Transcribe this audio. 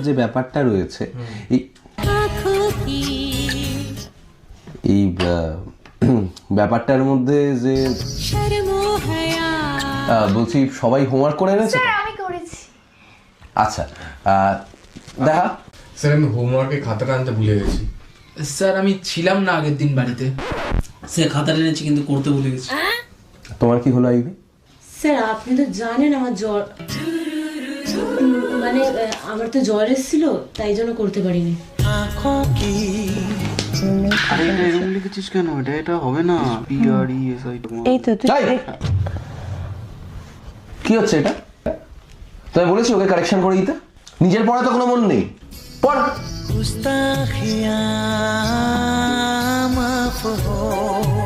যে ব্যাপারটা রয়েছে এই ব্যাপারটার মধ্যে যে বলছি সবাই হোমওয়ার্ক করে এনেছে? আমি করেছি। আচ্ছা দেখা স্যার আমি হোমওয়ার্কে খাতাটা আনতে ভুলে গেছি। স্যার আমি ছিলাম না আগের দিন বাড়িতে। স্যার খাতাটা এনেছি কিন্তু করতে ভুলে গেছি। তোমার কি হলো আইভি? স্যার আপনি তো জানেন আমার জ্বর, মানে আমার তো জ্বর এসেছিল, তাই জন্য করতে পারিনি। আরে এটা এরকম লিখেছিস কেন? এটা হবে না। PRESI এই তো কি হচ্ছে এটা? তুমি বলেছি ওকে কারেকশন করে দিতে। নিজের পড়া তো কোনো মন নেই। পড়। गुस्ताखियां माफ हो